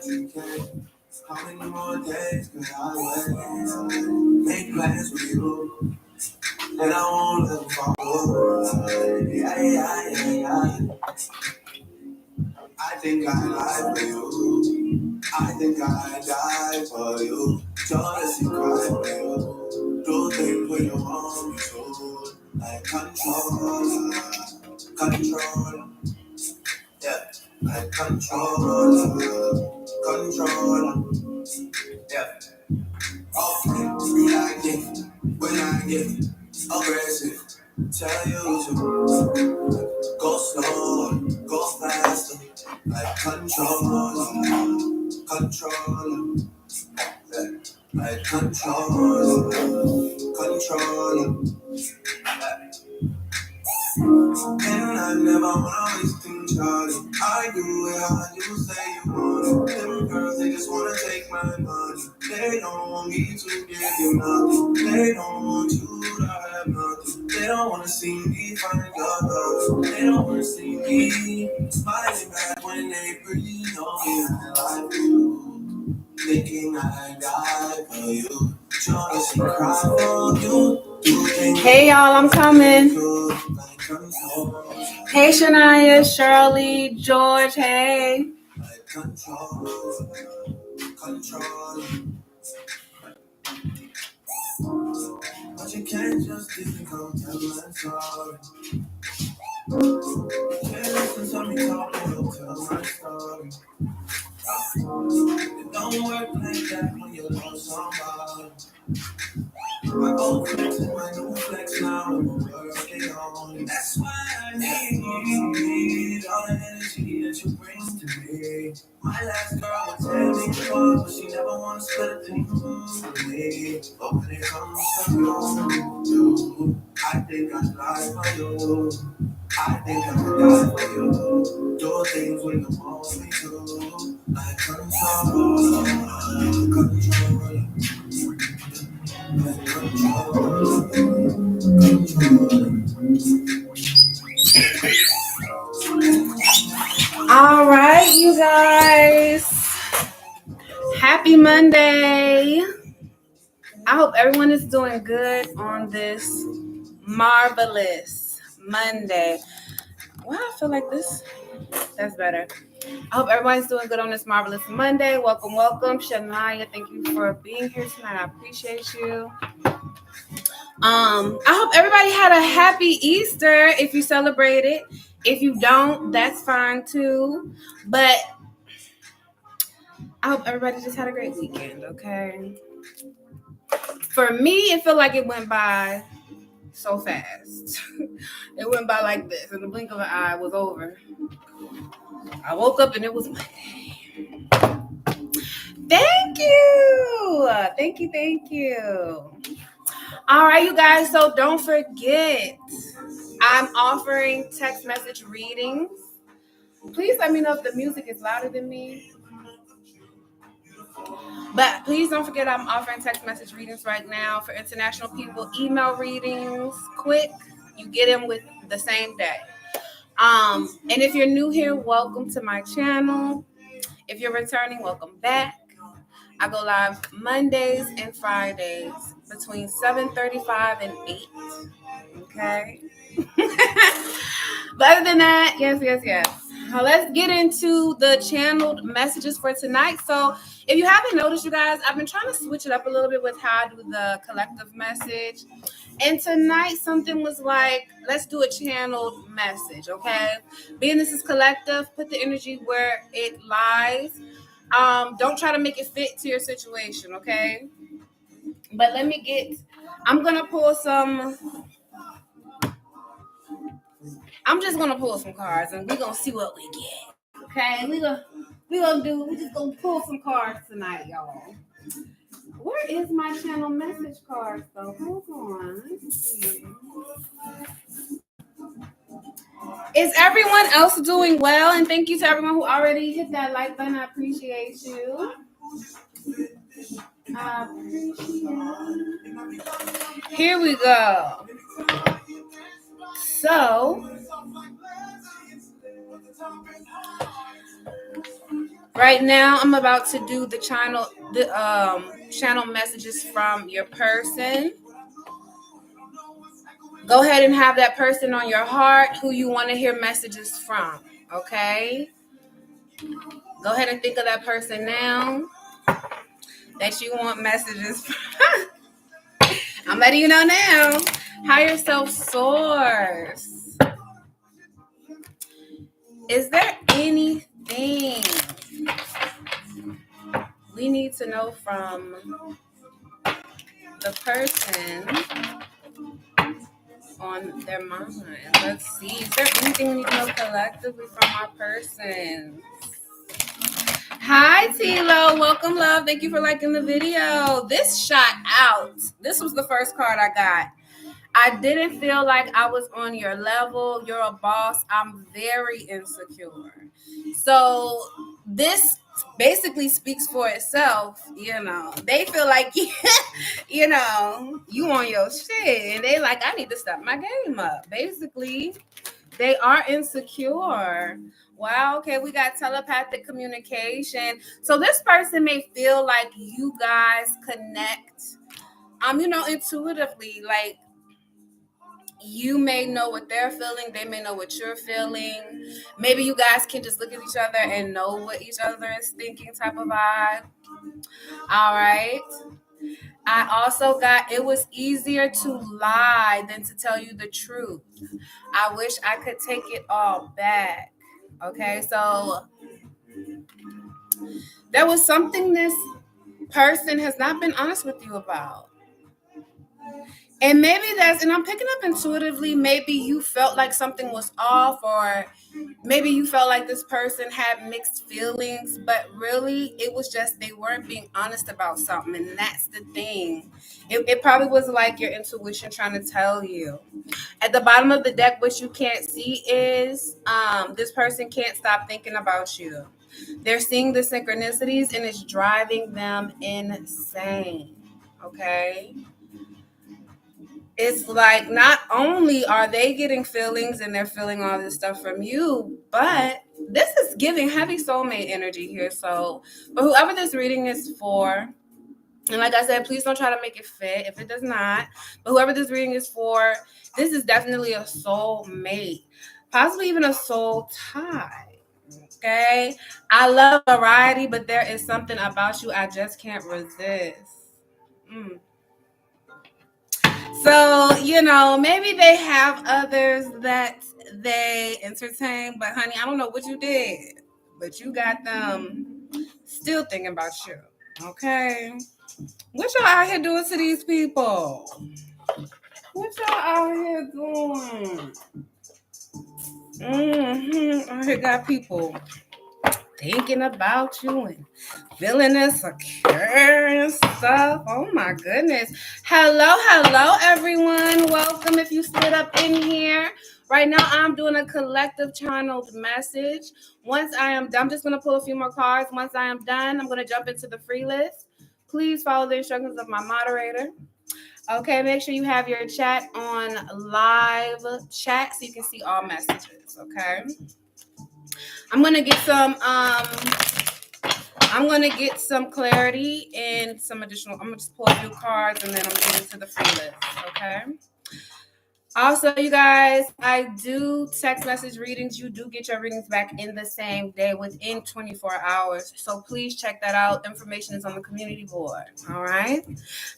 How many more days can I wait? Make plans with you, and I won't let them fall. Yeah. I think I lie for you. I think I die for you. Jealousy cry for you. Do things when you want me to. Like control, yeah. Like control, yeah. Okay, you like it when I get aggressive. Tell you to go slow, go faster. Like control, yeah. Like control. And I never wanna waste things, Charlie. I do it how you say you want it. Them girls, they just wanna take my money. They don't want me to give you nothing. They don't want you to have nothing. They don't wanna see me find your love. They don't wanna see me smiling back when they breathe on me. I like you, thinking I die for you. Jealousy cry for you. Hey y'all, I'm coming. Hey Shania, Shirley, George, hey. But you can't just come tell my story. You can't listen to me talk and tell my story. It don't work like that when you love somebody. My old flex and my new flex now, I'm working on it. That's why I need all the energy that you bring to me. My last girl would tell me to but she never wanna split a thing with me. But when it comes to you, I think I'd lie for you. I think I would die for you. Do things when you want me to. Like control. All right, you guys. Happy Monday. I hope everyone is doing good on this marvelous Monday. Well, I feel like that's better. I hope everybody's doing good on this marvelous Monday. Welcome. Shania, thank you for being here tonight. I appreciate you. I hope everybody had a happy Easter if you celebrate it. If you don't, that's fine too. But I hope everybody just had a great weekend, okay? For me, it felt like it went by so fast. It went by like this. In the blink of an eye, it was over. I woke up and it was Monday. Thank you. All right, you guys. So don't forget, I'm offering text message readings. Please let me know if the music is louder than me. But please don't forget I'm offering text message readings right now for international people. Email readings, quick. You get them with the same day. And if you're new here, welcome to my channel. If you're returning, welcome back. I go live Mondays and Fridays between 7:35 and 8. Okay. But other than that, yes. Now let's get into the channeled messages for tonight. So if you haven't noticed, you guys, I've been trying to switch it up a little bit with how I do the collective message. And tonight something was like, let's do a channeled message, okay? Being this is collective, put the energy where it lies. Don't try to make it fit to your situation, okay? But I'm just gonna pull some cards and we're gonna see what we get. Okay, we just gonna pull some cards tonight, y'all. Where is my channel message cards though? Hold on. Let's see. Is everyone else doing well? And thank you to everyone who already hit that like button. I appreciate you. Here we go. So Right now, I'm about to do the channel messages from your person. Go ahead and have that person on your heart who you want to hear messages from. Okay? Go ahead and think of that person now that you want messages from. I'm letting you know now. Higher self source. Is there anything we need to know from the person on their mind? Let's see. Is there anything we need to know collectively from our person? Hi, Tilo. Welcome, love. Thank you for liking the video. This shot out. This was the first card I got. I didn't feel like I was on your level. You're a boss. I'm very insecure. So this basically speaks for itself. They feel like, you on your shit. And they like, I need to step my game up. Basically, they are insecure. Wow, okay, we got telepathic communication. So this person may feel like you guys connect, intuitively. Like, you may know what they're feeling, they may know what you're feeling. Maybe you guys can just look at each other and know what each other is thinking, type of vibe. All right. I also got, it was easier to lie than to tell you the truth. I wish I could take it all back. Okay, so there was something this person has not been honest with you about. And maybe and I'm picking up intuitively, maybe you felt like something was off, or maybe you felt like this person had mixed feelings, but really it was just they weren't being honest about something. And that's the thing. It probably was like your intuition trying to tell you. At the bottom of the deck, what you can't see is this person can't stop thinking about you. They're seeing the synchronicities and it's driving them insane. Okay? It's like not only are they getting feelings and they're feeling all this stuff from you, but this is giving heavy soulmate energy here. So, but whoever this reading is for, and like I said, please don't try to make it fit if it does not. But whoever this reading is for, this is definitely a soulmate, possibly even a soul tie. Okay? I love variety, but there is something about you I just can't resist. So, maybe they have others that they entertain, but honey, I don't know what you did, but you got them still thinking about you. Okay? What y'all out here doing to these people? What y'all out here doing? I hear got people thinking about you and feeling insecure and stuff. Oh my goodness. Hello, everyone. Welcome if you slid up in here. Right now, I'm doing a collective channeled message. Once I am done, I'm just going to pull a few more cards. Once I am done, I'm going to jump into the free list. Please follow the instructions of my moderator. Okay, make sure you have your chat on live chat so you can see all messages. Okay. I'm gonna get some clarity and some additional. I'm gonna just pull a few cards and then I'm gonna get into the free list. Okay. Also, you guys, I do text message readings. You do get your readings back in the same day within 24 hours. So please check that out. Information is on the community board. All right.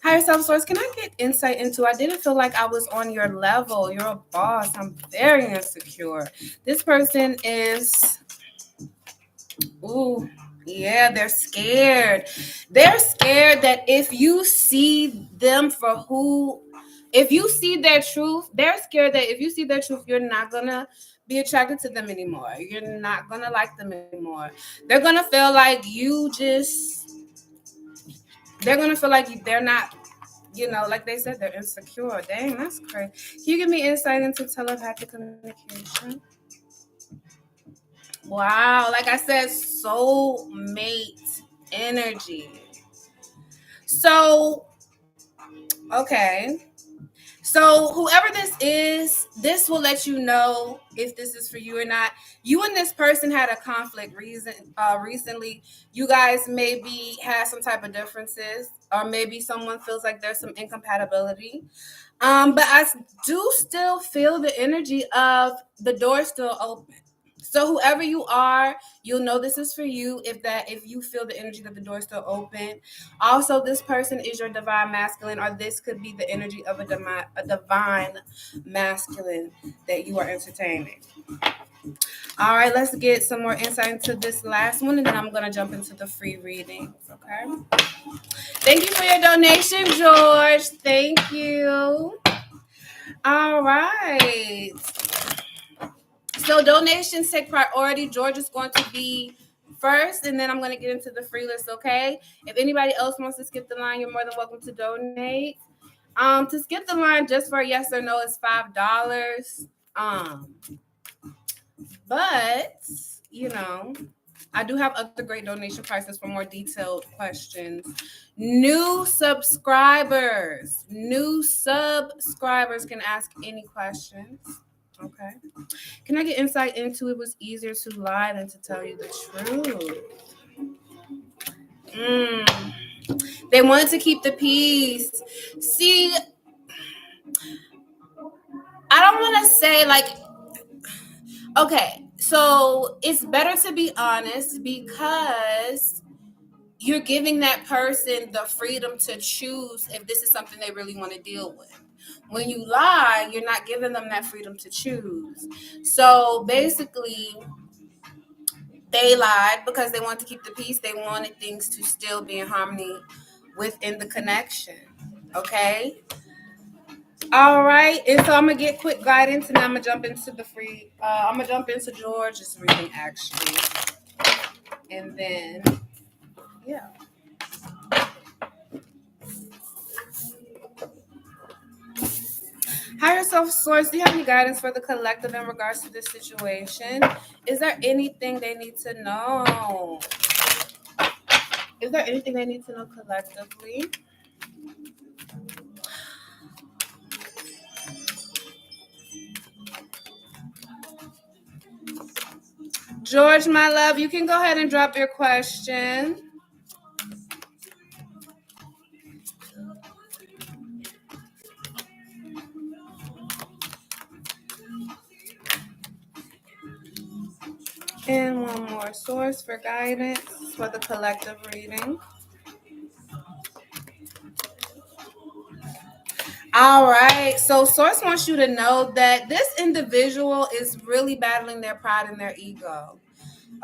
Higher self source, can I get insight into? I didn't feel like I was on your level. You're a boss. I'm very insecure. This person is. Ooh, yeah, they're scared. They're scared that if you see them for who, if you see their truth, they're scared that if you see their truth, you're not gonna be attracted to them anymore. You're not gonna like them anymore. They're gonna feel like they're gonna feel like they're not, like they said, they're insecure. Dang, that's crazy. Can you give me insight into telepathic communication? Wow, like I said, soulmate energy. So, okay. So whoever this will let you know if this is for you or not. You and this person had a conflict recently. You guys maybe had some type of differences, or maybe someone feels like there's some incompatibility. But I do still feel the energy of the door still open. So whoever you are, you'll know this is for you if you feel the energy that the door is still open. Also, this person is your divine masculine, or this could be the energy of a divine masculine that you are entertaining. All right, let's get some more insight into this last one, and then I'm gonna jump into the free readings. Okay. Thank you for your donation, George. Thank you. All right. So donations take priority. George is going to be first, and then I'm going to get into the free list, okay? If anybody else wants to skip the line, you're more than welcome to donate. To skip the line just for a yes or no is $5. But, you know, I do have other great donation prices for more detailed questions. New subscribers can ask any questions. Okay. Can I get insight into it was easier to lie than to tell you the truth? They wanted to keep the peace. See, I don't want to say like, okay, so it's better to be honest because you're giving that person the freedom to choose if this is something they really want to deal with. When you lie, you're not giving them that freedom to choose. So basically, they lied because they wanted to keep the peace. They wanted things to still be in harmony within the connection. Okay. All right. And so I'm gonna get quick guidance, and I'm gonna jump into the free. I'm gonna jump into George's reading actually, and then yeah. Higher self source, do you have any guidance for the collective in regards to this situation? Is there anything they need to know? Is there anything they need to know collectively? George, my love, you can go ahead and drop your question. And one more source for guidance for the collective reading. All right. So source wants you to know that this individual is really battling their pride and their ego.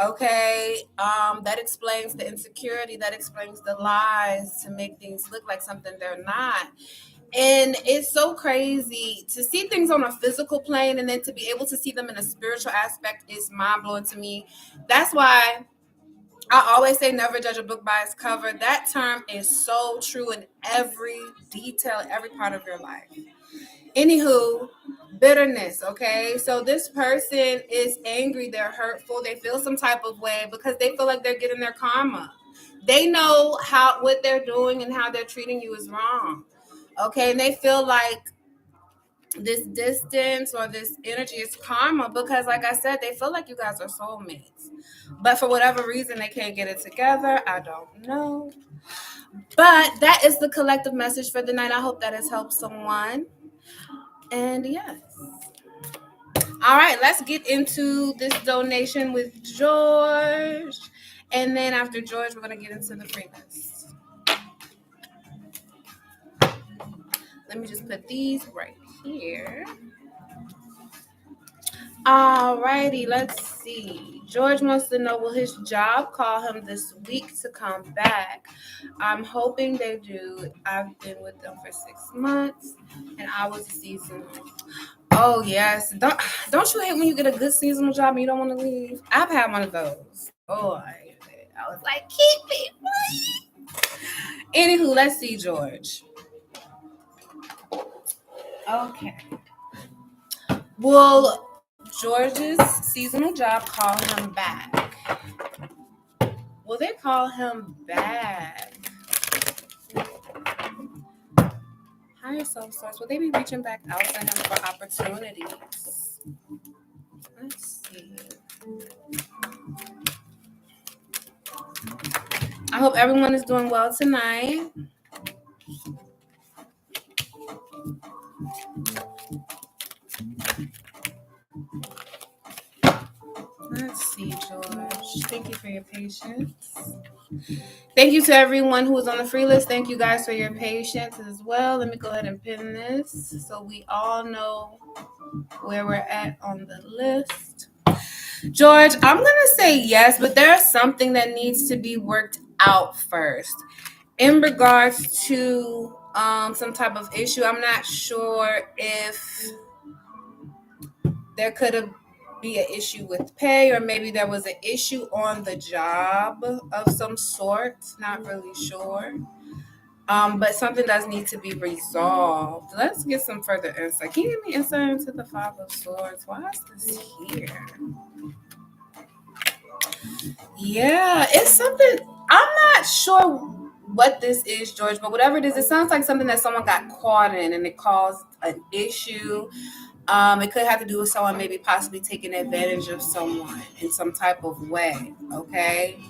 Okay. That explains the insecurity, that explains the lies to make things look like something they're not. And it's so crazy to see things on a physical plane and then to be able to see them in a spiritual aspect is mind blowing to me. That's why I always say never judge a book by its cover. That term is so true in every detail, every part of your life. Anywho, bitterness, okay? So this person is angry, they're hurtful, they feel some type of way because they feel like they're getting their karma. They know what they're doing and how they're treating you is wrong. Okay, and they feel like this distance or this energy is karma because, like I said, they feel like you guys are soulmates. But for whatever reason, they can't get it together. I don't know. But that is the collective message for the night. I hope that has helped someone. And yes. All right, let's get into this donation with George. And then after George, we're going to get into the free list. Let me just put these right here. Alrighty, let's see. George wants to know, will his job call him this week to come back? I'm hoping they do. I've been with them for 6 months, and I was seasonal. Oh yes, don't you hate when you get a good seasonal job and you don't want to leave? I've had one of those. Oh, I hated it. I was like, keep me, please. Anywho, let's see, George. Okay. Will George's seasonal job call him back? Will they call him back? higher self source, will they be reaching back out to him for opportunities? Let's see. I hope everyone is doing well tonight. Let's see, George. Thank you for your patience. Thank you to everyone who is on the free list. Thank you guys for your patience as well. Let me go ahead and pin this so we all know where we're at on the list. George, I'm going to say yes, but there's something that needs to be worked out first. In regards to some type of issue, I'm not sure if there could have be an issue with pay, or maybe there was an issue on the job of some sort. Not really sure. But something does need to be resolved. Let's get some further insight. Can you give me insight into the Five of Swords? Why is this here? Yeah, it's something. I'm not sure what this is, George, but whatever it is, it sounds like something that someone got caught in and it caused an issue. It could have to do with someone maybe possibly taking advantage of someone in some type of way. Okay.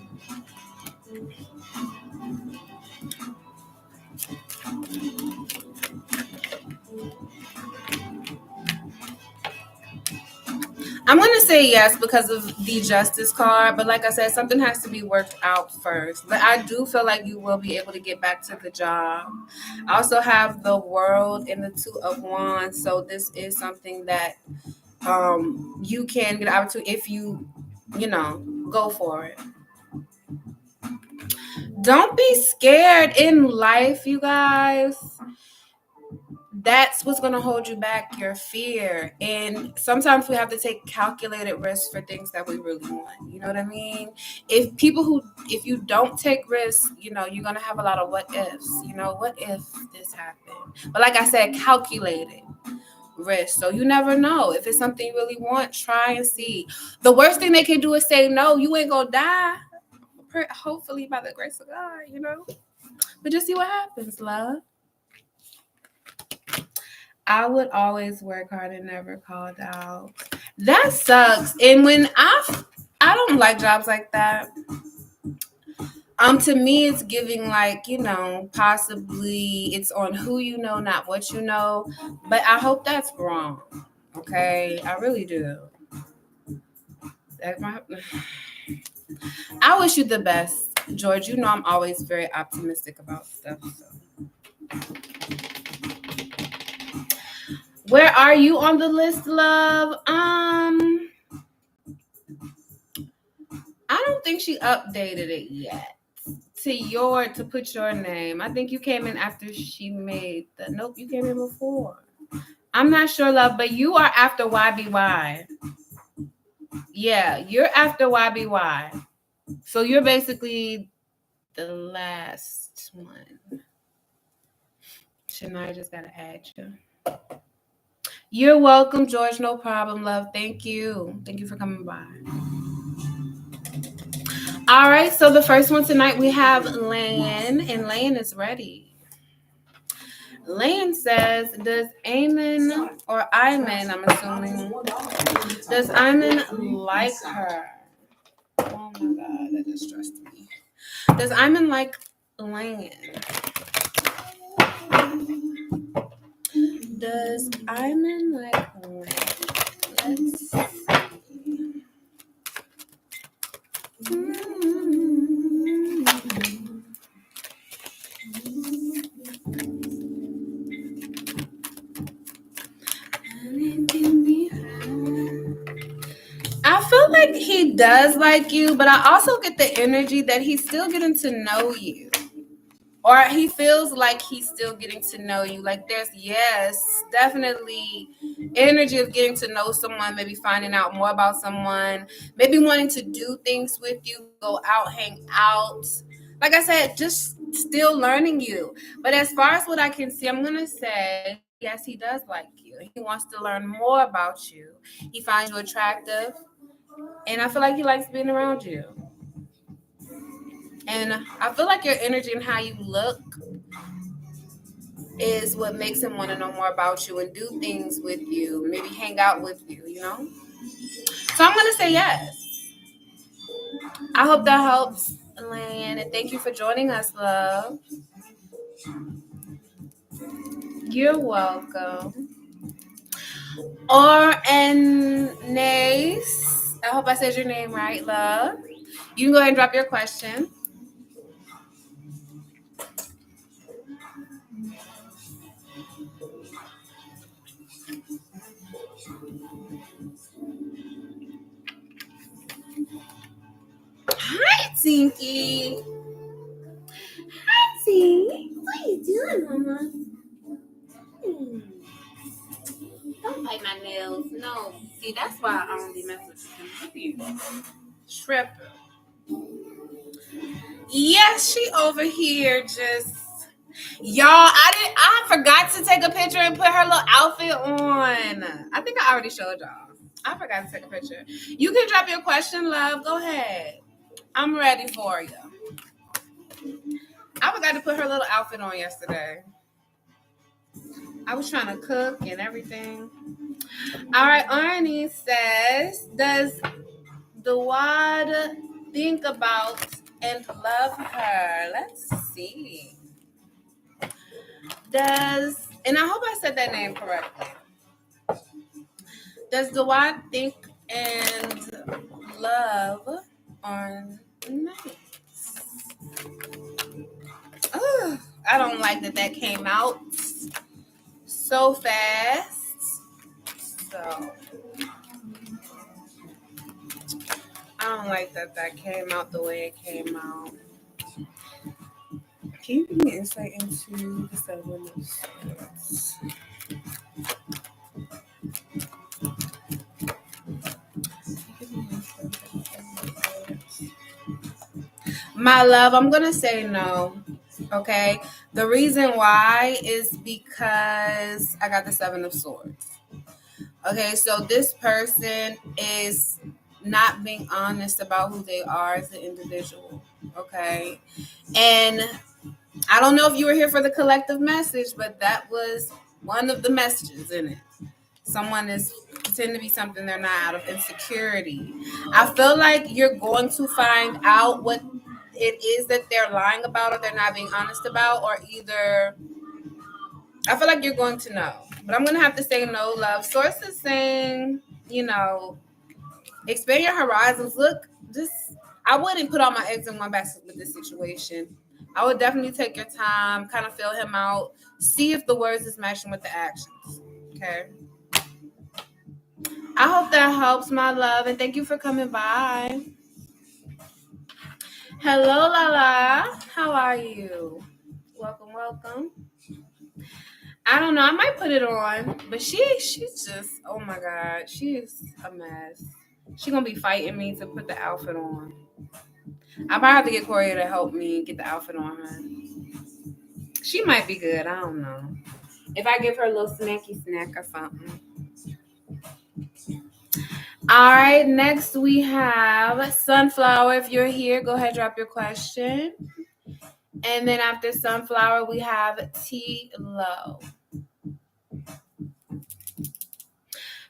I'm going to say yes because of the Justice card, but like I said, something has to be worked out first. But I do feel like you will be able to get back to the job. I also have the World and the Two of Wands, so this is something that you can get out to if you go for it. Don't be scared in life, you guys. That's what's going to hold you back, your fear. And sometimes we have to take calculated risks for things that we really want. You know what I mean? If you don't take risks, you're going to have a lot of what ifs. What if this happened? But like I said, calculated risk. So you never know. If it's something you really want, try and see. The worst thing they can do is say no. You ain't going to die. Hopefully by the grace of God, But just see what happens, love. I would always work hard and never called out. That sucks. And when I don't like jobs like that. To me, it's giving possibly it's on who you know, not what you know. But I hope that's wrong. Okay, I really do. I wish you the best, George. I'm always very optimistic about stuff. So. Where are you on the list, love? I don't think she updated it yet to put your name. I think you came in after she made the. Nope, you came in before. I'm not sure, love, but you are after YBY. Yeah, you're after YBY. So you're basically the last one. Shania just gotta add you. You're welcome, George. No problem, love. Thank you. Thank you for coming by. All right, so the first one tonight we have Lan, and Lan is ready. Lan says, does Ayman or Ayman, I'm assuming, does Ayman like her? Oh my God, that just stressed me. Does Ayman like Lan? Does Ayman like Lan? Let's see. I feel like he does like you, but I also get the energy that he's still getting to know you. Or he feels like he's still getting to know you. Like there's, definitely energy of getting to know someone, maybe finding out more about someone, maybe wanting to do things with you, go out, hang out. Like I said, just still learning you. But as far as what I can see, I'm going to say, yes, he does like you. He wants to learn more about you. He finds you attractive. And I feel like he likes being around you. And I feel like your energy and how you look is what makes him want to know more about you and do things with you, maybe hang out with you, you know? So I'm going to say yes. I hope that helps, Elaine. And thank you for joining us, love. You're welcome. Or and Nace. I hope I said your name right, love. You can go ahead and drop your question. Hi, Tinky. Hi, Tinky. What are you doing, Mama? Don't bite my nails. No. See, that's why I don't be messing with you. Trip. Yes, she over here just. Y'all, I forgot to take a picture and put her little outfit on. I think I already showed y'all. I forgot to take a picture. You can drop your question, love. Go ahead. I'm ready for you. I forgot to put her little outfit on yesterday. I was trying to cook and everything. All right, Arnie says, does Dawad think about and love her? Let's see. And I hope I said that name correctly. Does Dawad think and love on nice? Ugh, I don't like that came out so fast. So I don't like that came out the way it came out. Can you give me insight into the Seven of Swords? My love, I'm going to say no. Okay. The reason why is because I got the Seven of Swords. Okay. So this person is not being honest about who they are as an individual. Okay. And I don't know if you were here for the collective message, but that was one of the messages in it. Someone is pretending to be something they're not out of insecurity. I feel like you're going to find out what it is that they're lying about or they're not being honest about, or either I feel like you're going to know. But I'm going to have to say no, love. Source is saying, expand your horizons. Look, I wouldn't put all my eggs in one basket with this situation. I would definitely take your time, kind of feel him out, see if the words is matching with the actions. Okay. I hope that helps, my love, and thank you for coming by. Hello, Lala. How are you? Welcome, welcome. I don't know. I might put it on, but she's just, oh my God, she's a mess. She's gonna be fighting me to put the outfit on. I might have to get Corey to help me get the outfit on her. She might be good. I don't know. If I give her a little snacky snack or something. All right, next we have Sunflower. If you're here, go ahead, drop your question. And then after Sunflower, we have T-Lo.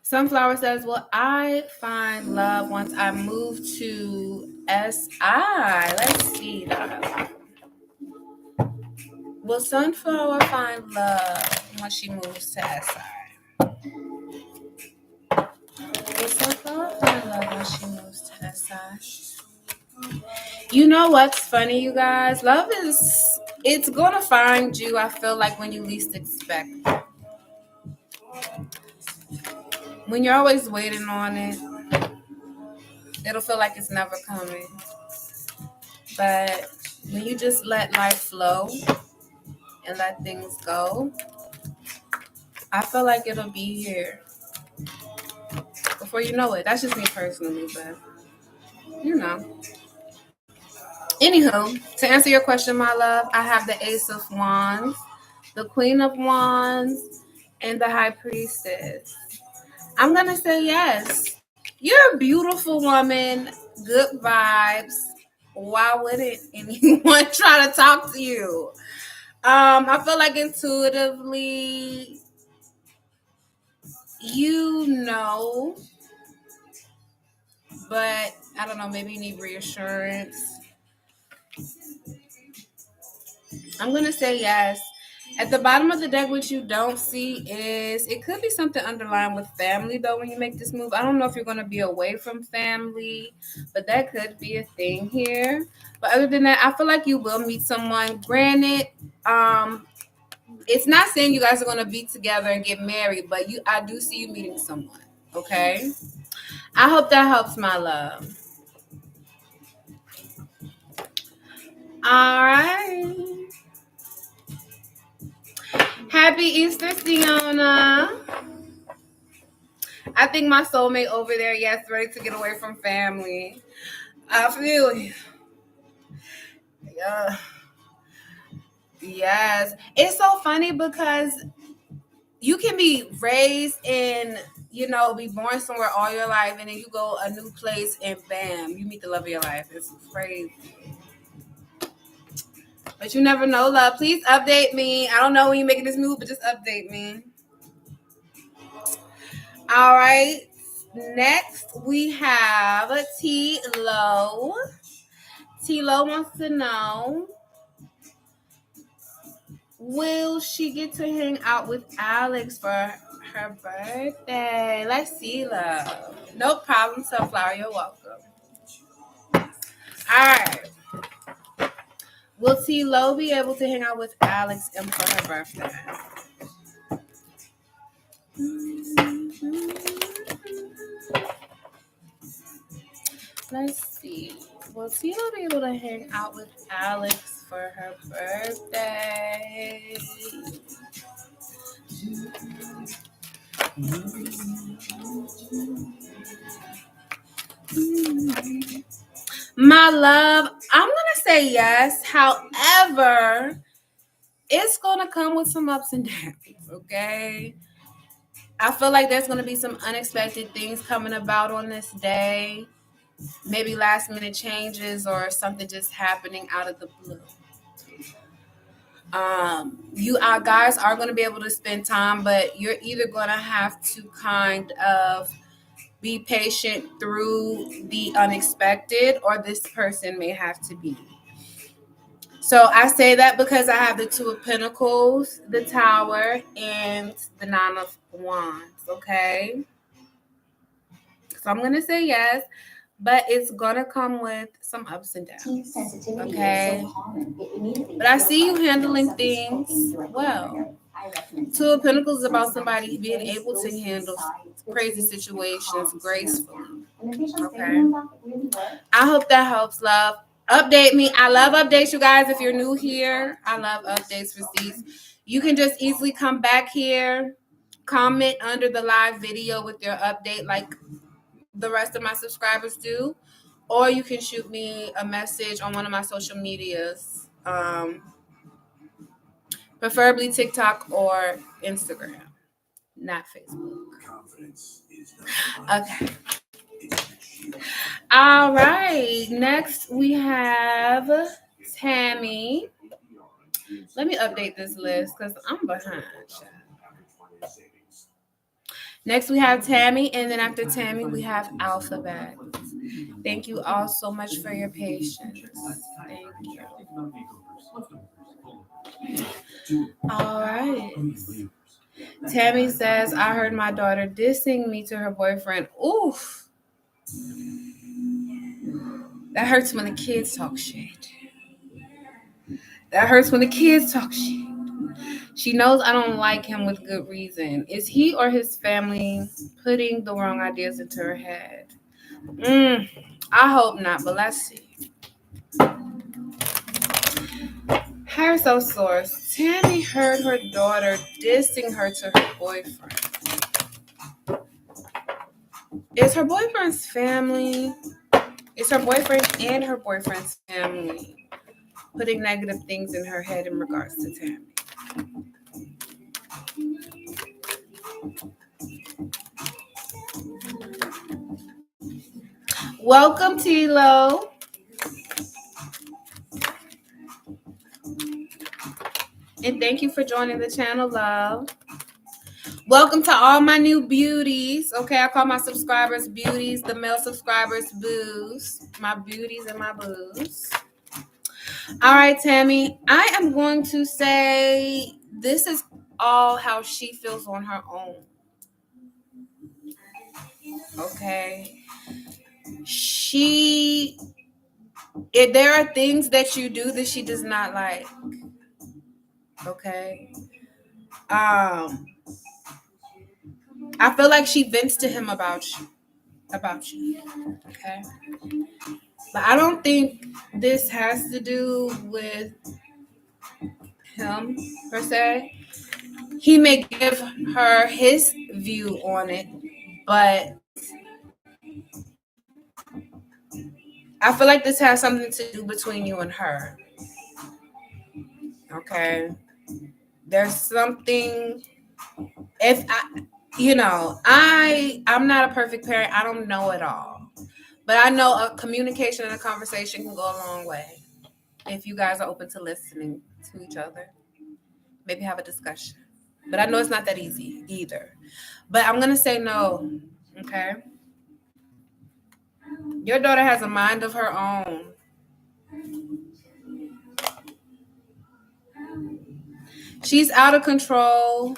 Sunflower says, will I find love once I move to SI? Let's see that. Will Sunflower find love once she moves to SI? Will Sunflower find love when she moves to SI? You know what's funny, you guys? Love it's going to find you, I feel like, when you least expect it. When you're always waiting on it, it'll feel like it's never coming. But when you just let life flow and let things go, I feel like it'll be here before you know it. That's just me personally, but Anywho, to answer your question, my love, I have the Ace of Wands, the Queen of Wands, and the High Priestess. I'm going to say yes. You're a beautiful woman, good vibes. Why wouldn't anyone try to talk to you? I feel like intuitively, you know, but I don't know, maybe you need reassurance. I'm going to say yes. At the bottom of the deck, what you don't see is it could be something underlying with family, though, when you make this move. I don't know if you're going to be away from family, but that could be a thing here. But other than that, I feel like you will meet someone. Granted, it's not saying you guys are going to be together and get married, but I do see you meeting someone. Okay? I hope that helps, my love. All right. Happy Easter, Siona. I think my soulmate over there, yes, ready to get away from family. I feel you. Yeah. Yes. It's so funny because you can be raised in, be born somewhere all your life, and then you go a new place and bam, you meet the love of your life. It's crazy. But you never know, love. Please update me. I don't know when you're making this move, but just update me. All right. Next, we have T Lo. T Lo wants to know, will she get to hang out with Alex for her birthday? Let's see, love. No problem, Sunflower. You're welcome. All right. Will T Lo be able to hang out with Alex M for her birthday? Let's see. Will T Lo be able to hang out with Alex for her birthday? My love, I'm going to say yes. However, it's going to come with some ups and downs, okay? I feel like there's going to be some unexpected things coming about on this day. Maybe last minute changes or something just happening out of the blue. You guys are going to be able to spend time, but you're either going to have to kind of be patient through the unexpected, or this person may have to be. So I say that because I have the Two of Pentacles, the Tower, and the Nine of Wands, okay? So I'm going to say yes, but it's going to come with some ups and downs, okay? But I see you handling things well. Two of Pentacles is about somebody being able to handle crazy situations gracefully, okay? I hope that helps, love. Update me. I love updates, you guys. If you're new here, I love updates, receipts. You can just easily come back here, comment under the live video with your update like the rest of my subscribers do, or you can shoot me a message on one of my social medias, preferably TikTok or Instagram, not Facebook. Okay. All right. Next, we have Tammy. Let me update this list because I'm behind. Next, we have Tammy, and then after Tammy, we have Alphabet. Thank you all so much for your patience. Thank you. All right. Tammy says, I heard my daughter dissing me to her boyfriend. Oof. That hurts when the kids talk shit. That hurts when the kids talk shit. She knows I don't like him with good reason. Is he or his family putting the wrong ideas into her head? I hope not, but let's see. Hair so sore. Tammy heard her daughter dissing her to her boyfriend. Is her boyfriend's family? Is her boyfriend and her boyfriend's family putting negative things in her head in regards to Tammy? Welcome, Tilo. And thank you for joining the channel, love. Welcome to all my new beauties. Okay, I call my subscribers beauties, the male subscribers boos. My beauties and my boos. All right, Tammy, I am going to say this is all how she feels on her own. Okay. There are things that you do that she does not like. Okay. I feel like she vents to him about you. Okay. But I don't think this has to do with him per se. He may give her his view on it, but I feel like this has something to do between you and her. Okay. There's something if I'm not a perfect parent. I don't know it all. But I know a communication and a conversation can go a long way if you guys are open to listening to each other. Maybe have a discussion. But I know it's not that easy either. But I'm going to say no. Okay. Your daughter has a mind of her own. She's out of control.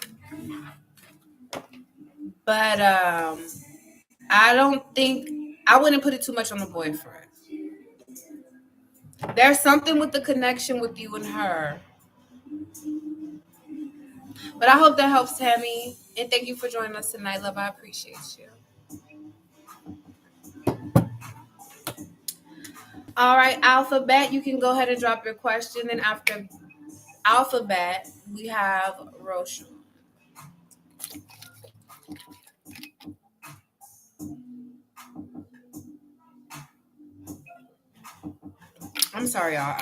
But I wouldn't put it too much on the boyfriend. There's something with the connection with you and her. But I hope that helps, Tammy. And thank you for joining us tonight, love. I appreciate you. All right, Alphabet, you can go ahead and drop your question. And after Alphabet, we have Roshan. I'm sorry, y'all.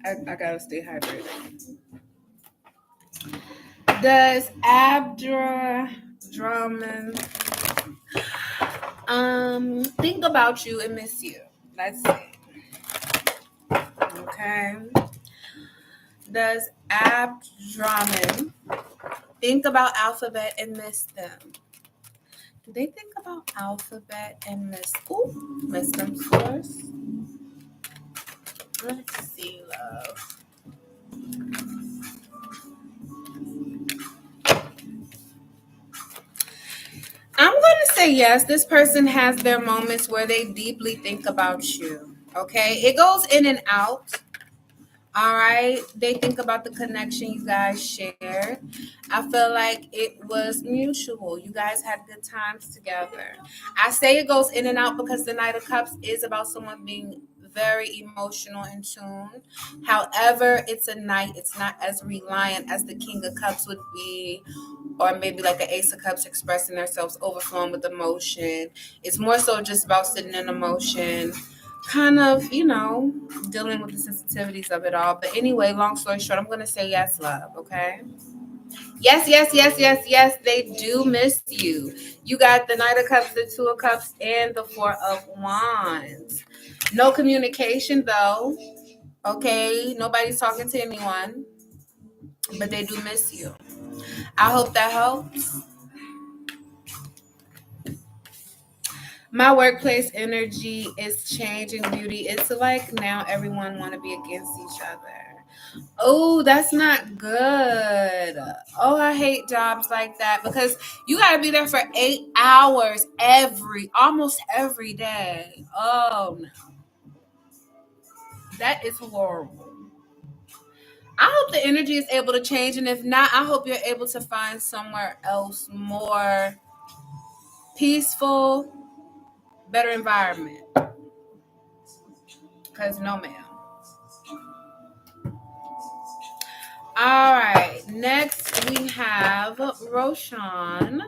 I gotta stay hydrated. Does Abdra Drummond think about you and miss you? Let's see. Okay. Does Abd Drummond think about Alphabet and miss them? Do they think about Alphabet and miss them first? Let's see, love. I'm going to say yes. This person has their moments where they deeply think about you. Okay. It goes in and out. All right. They think about the connection you guys shared. I feel like it was mutual. You guys had good times together. I say it goes in and out because the Knight of Cups is about someone being very emotional and tuned. However, it's a knight. It's not as reliant as the King of Cups would be, or maybe like an Ace of Cups expressing themselves, overflowing with emotion. It's more so just about sitting in emotion, kind of, dealing with the sensitivities of it all. But anyway, long story short, I'm going to say yes, love, okay? Yes, yes, yes, yes, yes, they do miss you. You got the Knight of Cups, the Two of Cups, and the Four of Wands. No communication, though, okay? Nobody's talking to anyone, but they do miss you. I hope that helps. My workplace energy is changing, beauty. It's like now everyone want to be against each other. Oh, that's not good. Oh, I hate jobs like that because you got to be there for 8 hours almost every day. Oh, no. That is horrible. I hope the energy is able to change. And if not, I hope you're able to find somewhere else more peaceful, better environment. Because no, ma'am. All right. Next, we have Roshan.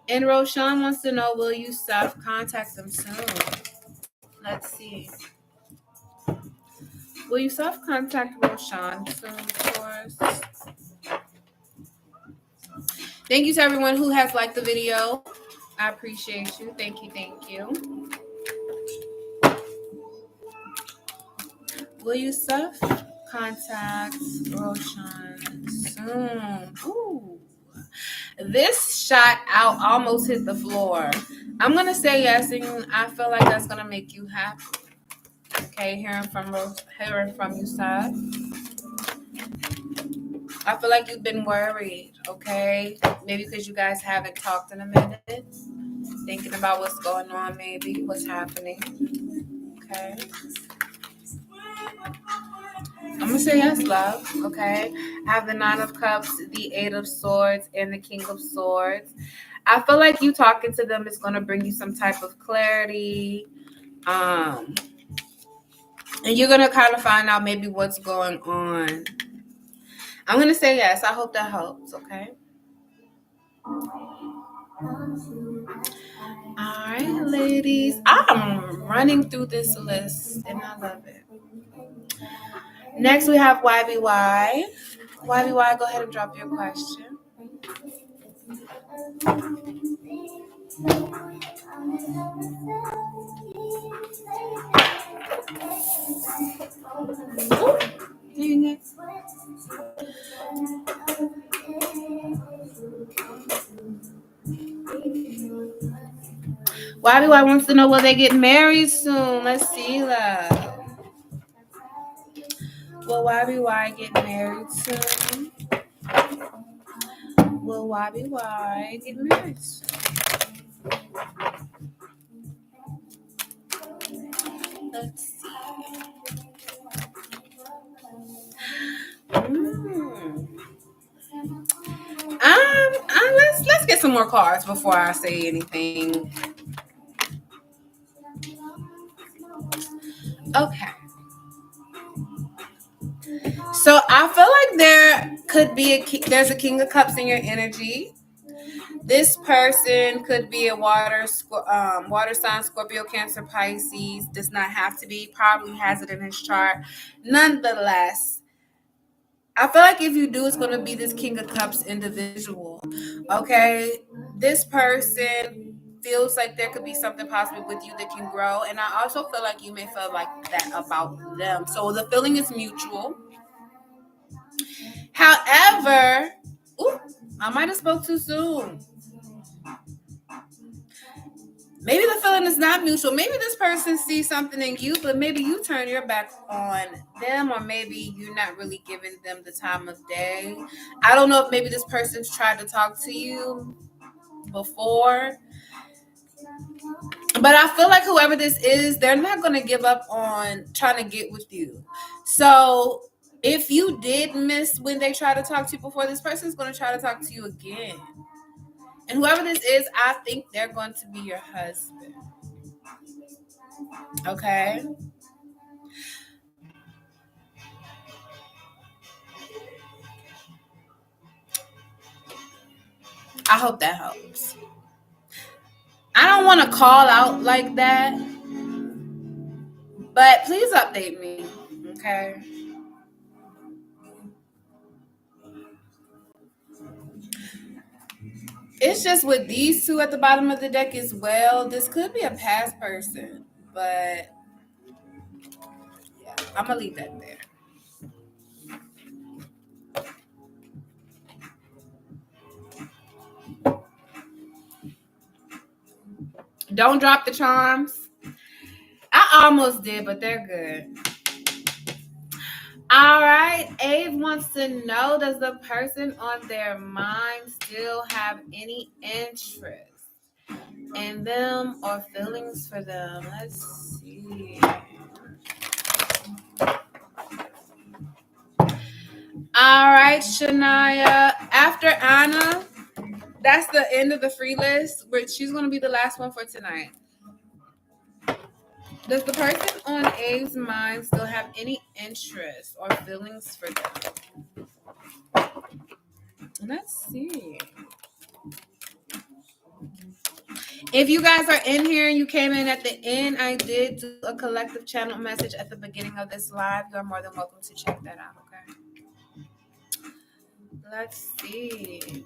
And Roshan wants to know, will you self-contact them soon? Let's see. Will you self-contact Roshan soon, of course? Thank you to everyone who has liked the video. I appreciate you. Thank you. Thank you. Will you Contacts, Roshan, soon. Ooh. This shot out almost hit the floor. I'm gonna say yes, and I feel like that's gonna make you happy. Okay, hearing from you, side. I feel like you've been worried. Okay, maybe because you guys haven't talked in a minute, thinking about what's going on, maybe what's happening. Okay, I'm gonna say yes, love. Okay, I have the Nine of Cups, the Eight of Swords, and the King of Swords. I feel like you talking to them is gonna bring you some type of clarity. Um, and you're gonna kind of find out maybe what's going on. I'm gonna say yes. I hope that helps. Okay. All right, ladies. I'm running through this list, and I love it. Next, we have YBY. YBY, go ahead and drop your question. Ooh, dang it. YBY wants to know, will they get married soon? Let's see, love. Will YBY get married soon? Will YBY get married soon? Let's see. Let's get some more cards before I say anything. Okay. So I feel like there could be there's a King of Cups in your energy. This person could be a water sign, Scorpio, Cancer, Pisces. Does not have to be. Probably has it in his chart. Nonetheless, I feel like if you do, it's going to be this King of Cups individual. Okay, this person feels like there could be something possible with you that can grow, and I also feel like you may feel like that about them. So the feeling is mutual. However, ooh, I might have spoke too soon. Maybe the feeling is not mutual. Maybe this person sees something in you, but maybe you turn your back on them, or maybe you're not really giving them the time of day. I don't know if maybe this person's tried to talk to you before, but I feel like whoever this is, they're not going to give up on trying to get with you. So if you did miss when they try to talk to you before, this person's going to try to talk to you again. And whoever this is, I think they're going to be your husband. Okay? I hope that helps. I don't want to call out like that, but please update me. Okay? It's just with these two at the bottom of the deck as well. This could be a past person, but yeah, I'm going to leave that there. Don't drop the charms. I almost did, but they're good. All right. Ave wants to know, does the person on their mind still have any interest in them or feelings for them? Let's see. All right, Shania. After Anna, that's the end of the free list. She's going to be the last one for tonight. Does the person on Ave's mind still have any interest or feelings for them? Let's see. If you guys are in here and you came in at the end, I did do a collective channel message at the beginning of this live. You're more than welcome to check that out, okay? Let's see.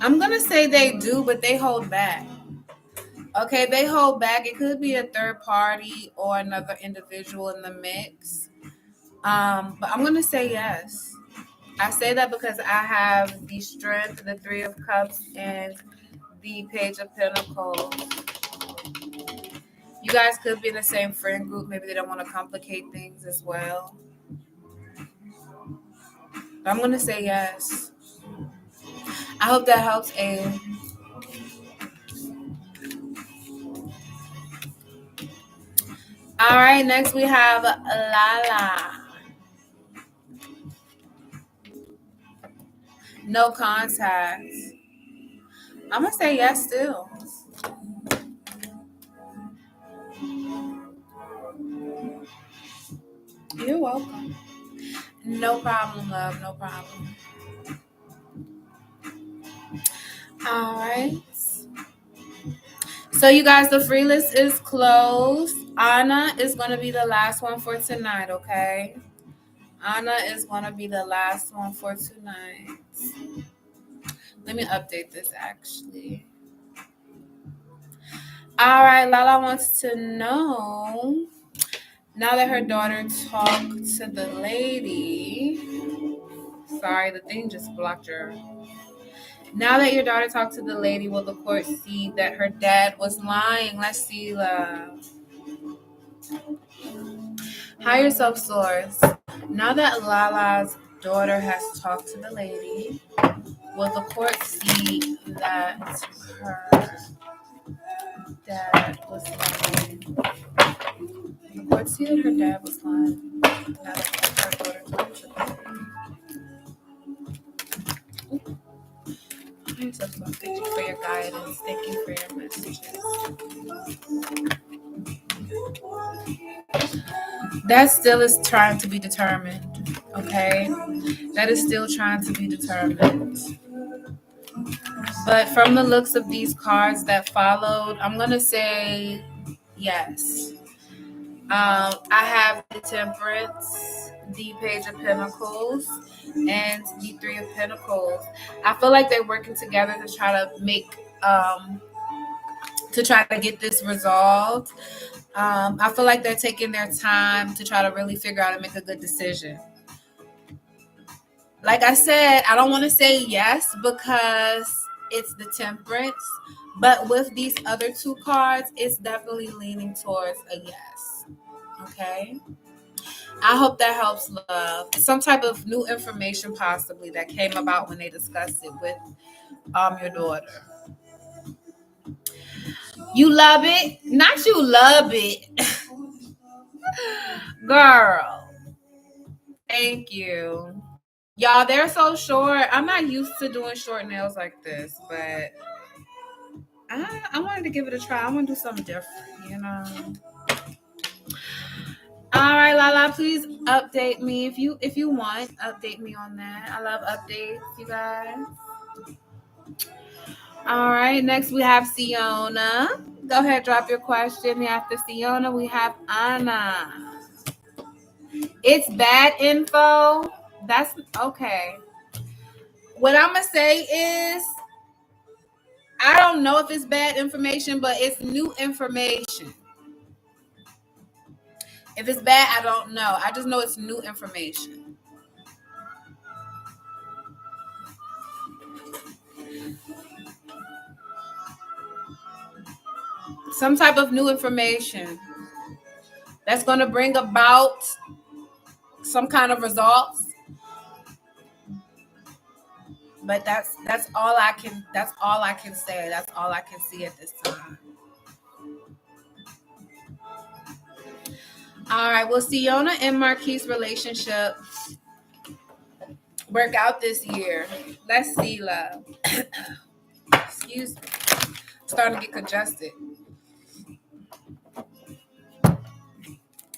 I'm going to say they do, but they hold back. Okay, they hold back. It could be a third party or another individual in the mix. But I'm going to say yes. I say that because I have the Strength, the Three of Cups, and the Page of Pentacles. You guys could be in the same friend group. Maybe they don't want to complicate things as well. But I'm going to say yes. I hope that helps, Abe. All right, next we have Lala. No contact. I'm going to say yes still. You're welcome. No problem, love. No problem. All right. So, you guys, the free list is closed. Anna is going to be the last one for tonight, okay? Anna is going to be the last one for tonight. Let me update this, actually. All right, Lala wants to know, now that her daughter talked to the lady. Sorry, the thing just blocked her. Now that your daughter talked to the lady, will the court see that her dad was lying? Let's see, love. Higher self source. Now that Lala's daughter has talked to the lady, will the court see that her dad was lying? The court see that her dad was lying. Now that her daughter talked to the lady. Higher self source. Thank you for your guidance. Thank you for your messages. That still is trying to be determined, okay? That is still trying to be determined. But from the looks of these cards that followed, I'm going to say yes. I have the Temperance, the Page of Pentacles, and the Three of Pentacles. I feel like they're working together to try to get this resolved. I feel like they're taking their time to try to really figure out and make a good decision. Like I said, I don't want to say yes because it's the Temperance, but with these other two cards, it's definitely leaning towards a yes. Okay? I hope that helps, love. Some type of new information possibly that came about when they discussed it with your daughter. You love it? Not you love it. Girl. Thank you. Y'all, they're so short. I'm not used to doing short nails like this, but I wanted to give it a try. I want to do something different, you know. All right, Lala, please update me if you want. Update me on that. I love updates, you guys. All right, next we have Siona. Go ahead, drop your question. After Siona, we have Anna. It's bad info. That's okay. What I'm gonna say is, I don't know if it's bad information, but it's new information. If it's bad, I don't know. I just know it's new information. Some type of new information that's going to bring about some kind of results. But that's all I can say. That's all I can see at this time. All right, will Siona and Marquise' relationship work out this year? Let's see, love. Excuse me. I'm starting to get congested.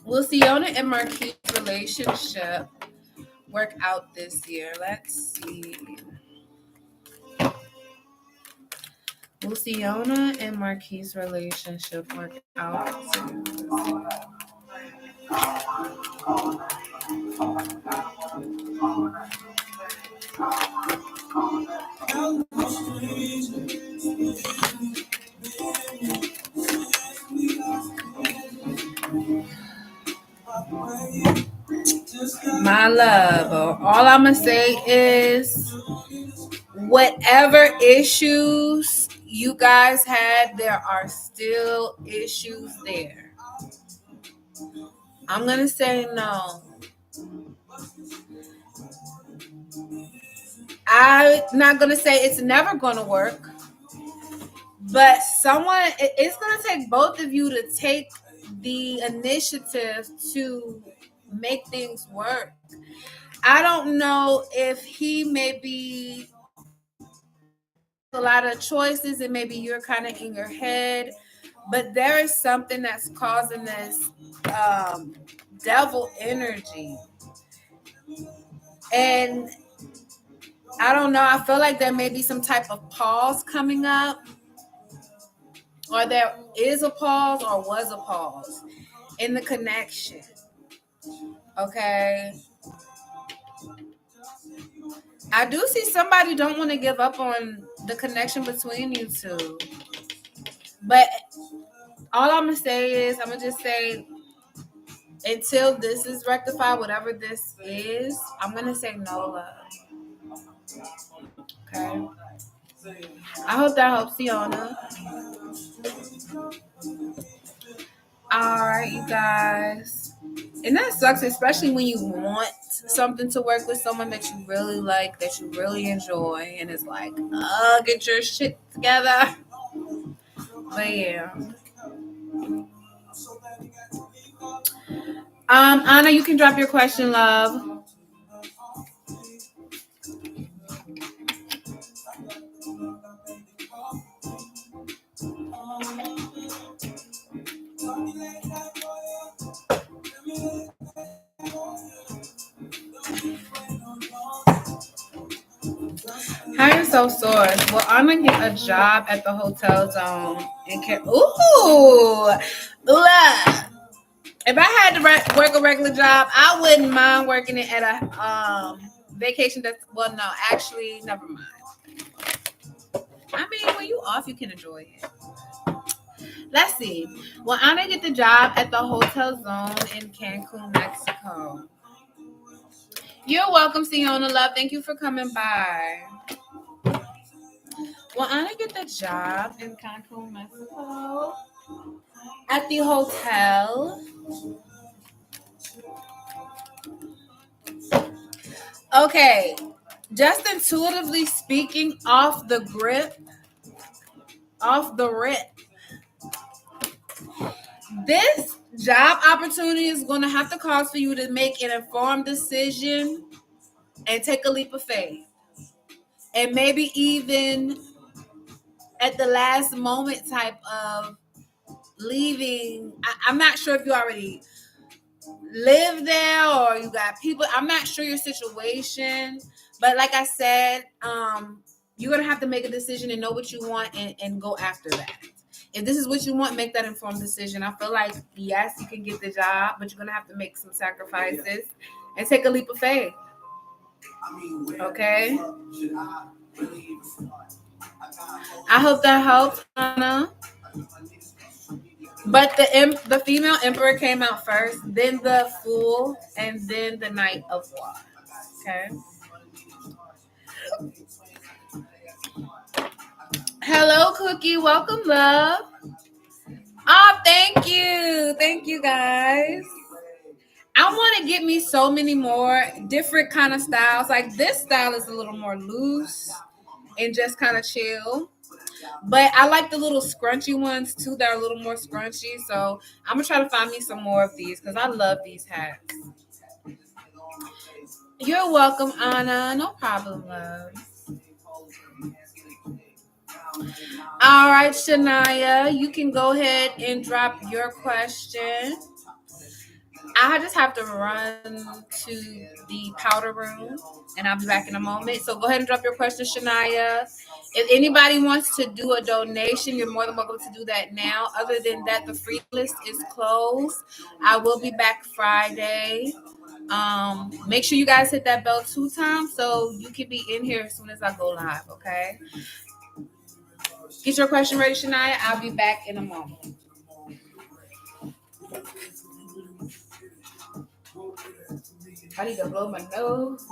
Will Siona and Marquise' relationship work out this year? Let's see. Will Siona and Marquise' relationship work out this year? my love, all I'm going to say is whatever issues you guys had, there are still issues there. I'm going to say no. I'm not going to say it's never going to work, but it's going to take both of you to take the initiative to make things work. I don't know if he maybe a lot of choices and maybe you're kind of in your head, but there is something that's causing this devil energy. And I don't know, I feel like there may be some type of pause coming up, or there is a pause or was a pause in the connection. Okay. I do see somebody don't want to give up on the connection between you two. But all I'm going to say is, I'm going to just say, until this is rectified, whatever this is, I'm going to say no love. Okay. I hope that helps, Fiona. All right, you guys. And that sucks, especially when you want something to work with someone that you really like, that you really enjoy, and it's like, get your shit together. But yeah. Anna, you can drop your question, love. How are you so sore? Well, I'm gonna get a job at the hotel zone and look. If I had to work a regular job, I wouldn't mind working it at a vacation. No, actually, never mind. I mean, when you off, you can enjoy it. Let's see. Well, I'm gonna get the job at the hotel zone in Cancun, Mexico. You're welcome, Siona Love. Thank you for coming by. Well, I'm gonna get the job in Cancun, Mexico at the hotel. Okay, just intuitively speaking, off the rip, this job opportunity is going to have to cause for you to make an informed decision and take a leap of faith. And maybe even at the last moment type of leaving. I'm not sure if you already live there or you got people. I'm not sure your situation. But like I said, you're going to have to make a decision and know what you want and go after that. If this is what you want, make that informed decision. I feel like, yes, you can get the job, but you're going to have to make some sacrifices and take a leap of faith. Okay? I hope that helps, Anna. But the female emperor came out first, then the fool, and then the knight of wands. Okay? Hello, Cookie. Welcome, love. Oh, thank you. Thank you, guys. I want to get me so many more different kind of styles. Like this style is a little more loose and just kind of chill. But I like the little scrunchy ones too. They're a little more scrunchy. So I'm going to try to find me some more of these because I love these hats. You're welcome, Anna. No problem, love. All right, Shania, you can go ahead and drop your question. I just have to run to the powder room, and I'll be back in a moment. So go ahead and drop your question, Shania. If anybody wants to do a donation, you're more than welcome to do that now. Other than that, the free list is closed. I will be back Friday. Make sure you guys hit that bell 2 times so you can be in here as soon as I go live, okay? Get your question ready, Shania. I'll be back in a moment. I need to blow my nose.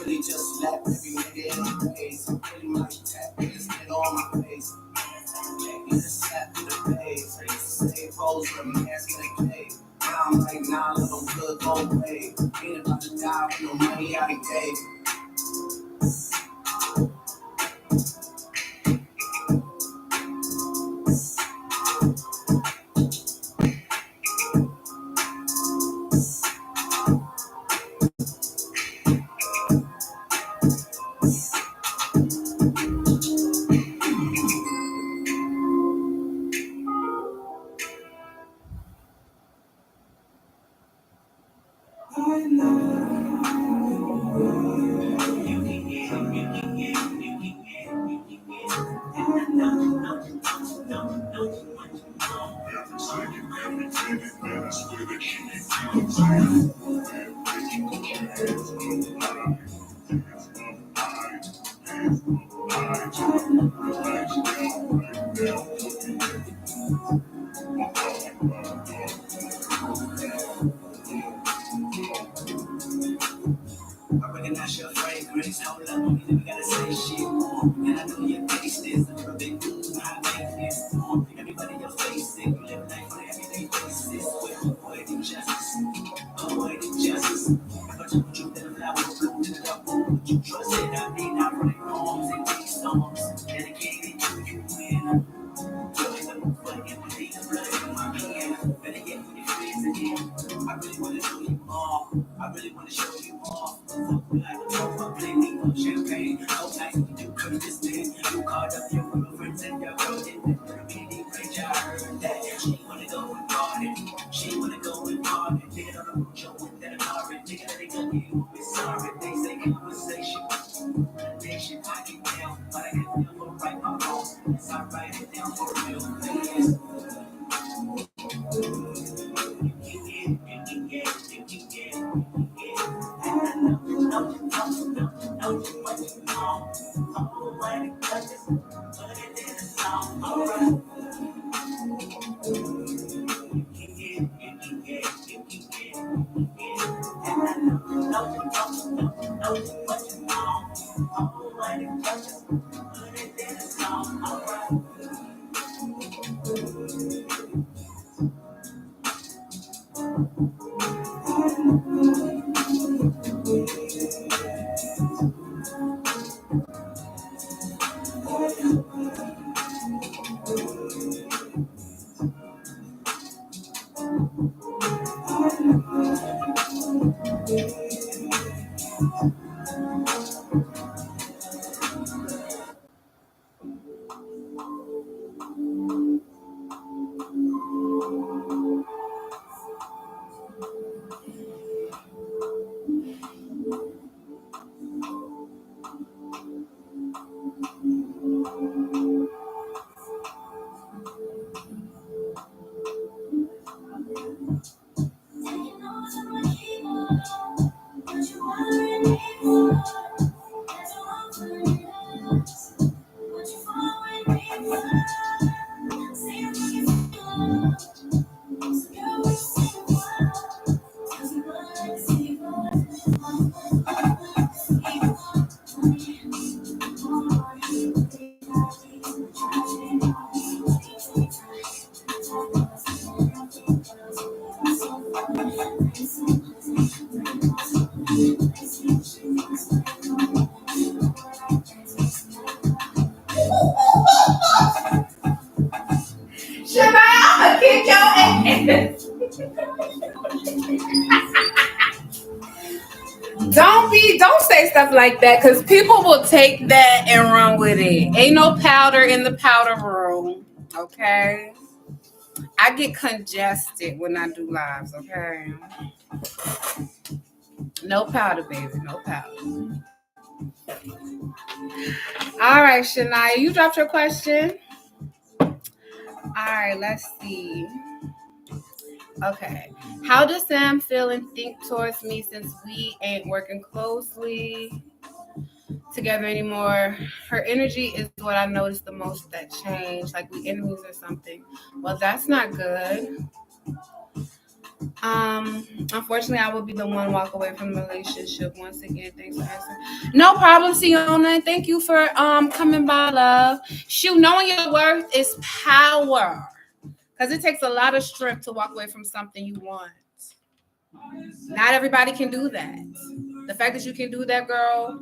Really just slap every nigga in the face. I'm pretty much tapping this nigga on my face. Making a slap in the face. I used to say pose for me, ass in the cave. Now I'm like, nah, little good, go away. Ain't about to die with no money I gave. I recognize your fragrance. Hold up, you never gotta say shit. And I know your taste is a little bit good. I make this. Everybody else face it. You live life on an everyday basis. With poetic justice. Poetic justice. If I told you that a flower was blue, then I would you trust it? I mean, I write poems and take songs dedicated to you. And join the movement and believe the blood in my hand. Better get with your friends again. I really wanna show you off. I really wanna show you off. Champagne, no nice when you could this thing. You called up your girlfriends and your girl didn't really range. I heard that she wanna go and party. She wanna go and party. Nigga on the road, show with that already. Nigga that they gonna get you sorry. They say conversation. Nation, I get down, but I can never write my own. So I write it down for real. Yes. Don't say stuff like that because people will take that and run with it. Ain't no powder in the powder room. Okay. I get congested when I do lives, okay? No powder, baby. No powder. All right, Shania, you dropped your question. All right, let's see. Okay. How does Sam feel and think towards me since we ain't working closely together anymore? Her energy is what I noticed the most that changed, like we enemies or something. Well, that's not good. Unfortunately, I will be the one walk away from the relationship once again. Thanks for answering. No problem, Siona. Thank you for coming by, love. Shoot, knowing your worth is power. Because it takes a lot of strength to walk away from something you want. Not everybody can do that. The fact that you can do that, girl,